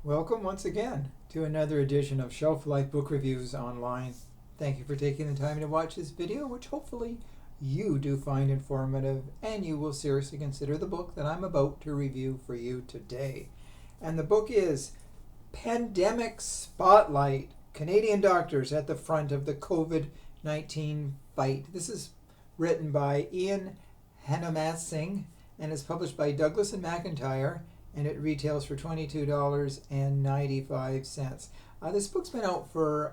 Welcome once again to another edition of Shelf Life Book Reviews Online. Thank you for taking the time to watch this video, which hopefully you do find informative and you will seriously consider the book that I'm about to review for you today. And the book is Pandemic Spotlight, Canadian Doctors at the Front of the COVID-19 Fight. This is written by Hanomansing and is published by Douglas and McIntyre, and it retails for $22.95. This book's been out for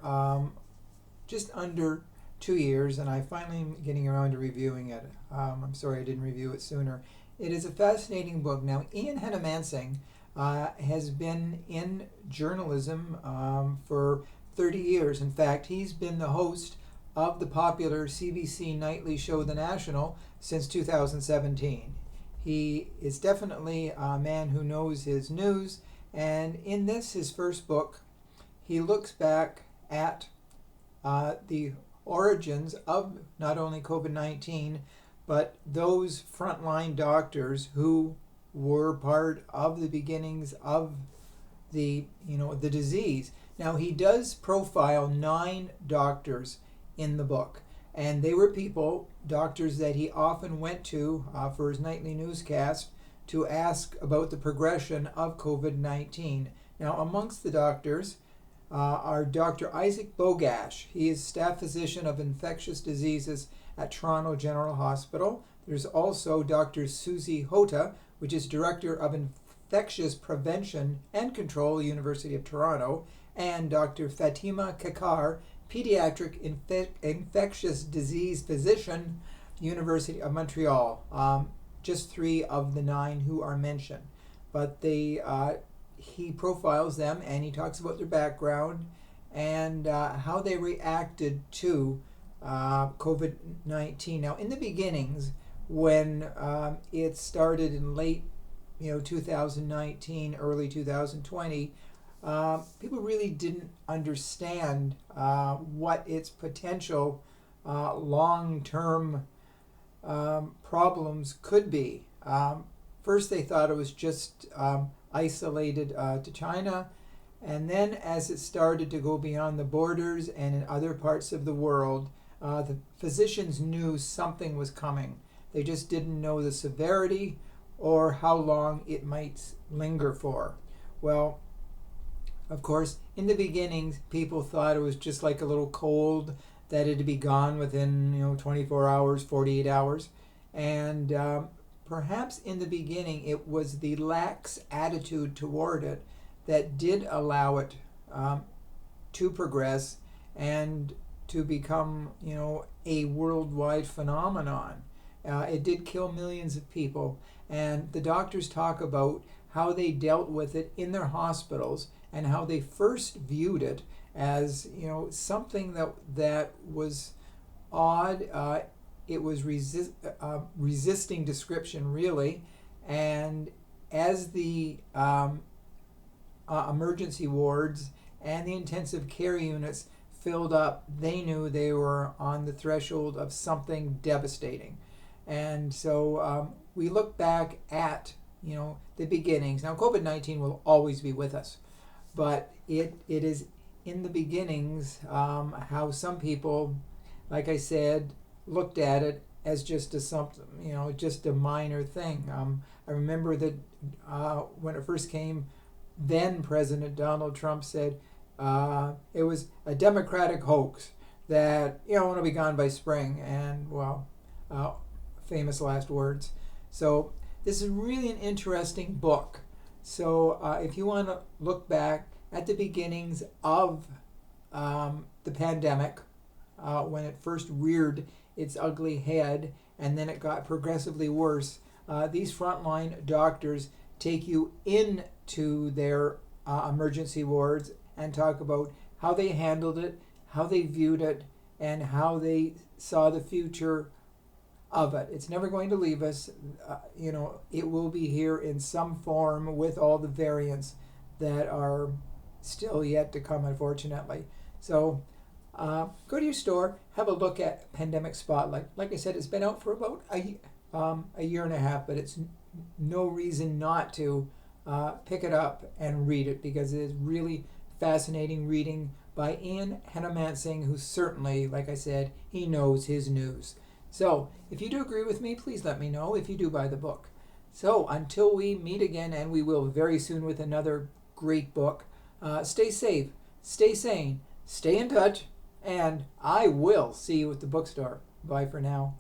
just under 2 years, and I finally am getting around to reviewing it. I'm sorry I didn't review it sooner. It is a fascinating book. Now, Ian Hanomansing has been in journalism for 30 years. In fact, he's been the host of the popular CBC nightly show The National since 2017. He is definitely a man who knows his news, and in this, his first book, he looks back at the origins of not only COVID-19, but those frontline doctors who were part of the beginnings of the disease. Now, he does profile 9 doctors in the book. And they were doctors that he often went to for his nightly newscast to ask about the progression of COVID-19. Now, amongst the doctors are Dr. Isaac Bogash. He is staff physician of infectious diseases at Toronto General Hospital. There's also Dr. Susie Hota, which is director of infectious prevention and control, University of Toronto, and Dr. Fatima Kakar, pediatric infectious disease physician, University of Montreal. Just 3 of the 9 who are mentioned. But he profiles them and he talks about their background and how they reacted to COVID-19. Now, in the beginnings, when it started in late 2019, early 2020, people really didn't understand what its potential long-term problems could be. First, they thought it was just isolated to China, and then as it started to go beyond the borders and in other parts of the world, the physicians knew something was coming. They just didn't know the severity or how long it might linger for. Well, of course, in the beginnings, people thought it was just like a little cold, that it'd be gone within 24 hours, 48 hours. And perhaps in the beginning, it was the lax attitude toward it that did allow it to progress and to become, a worldwide phenomenon. It did kill millions of people. And the doctors talk about how they dealt with it in their hospitals and how they first viewed it as something that was odd. It was resisting description, really. And as the emergency wards and the intensive care units filled up, they knew they were on the threshold of something devastating. And so we look back at the beginnings. Now, COVID-19 will always be with us, but it is in the beginnings how some people, like I said, looked at it as just just a minor thing. I remember that when it first came, then President Donald Trump said it was a Democratic hoax that it'll be gone by spring, and famous last words. So this is really an interesting book. So if you want to look back at the beginnings of the pandemic, when it first reared its ugly head and then it got progressively worse, these frontline doctors take you into their emergency wards and talk about how they handled it, how they viewed it, and how they saw the future of it. It's never going to leave us. It will be here in some form with all the variants that are still yet to come, unfortunately. So go to your store, have a look at Pandemic Spotlight. Like I said, it's been out for about a year and a half, but it's no reason not to pick it up and read it, because it is really fascinating reading by Hanomansing, who certainly, like I said, he knows his news. So, if you do agree with me, please let me know if you do buy the book. So, until we meet again, and we will very soon with another great book, stay safe, stay sane, stay in touch, and I will see you at the bookstore. Bye for now.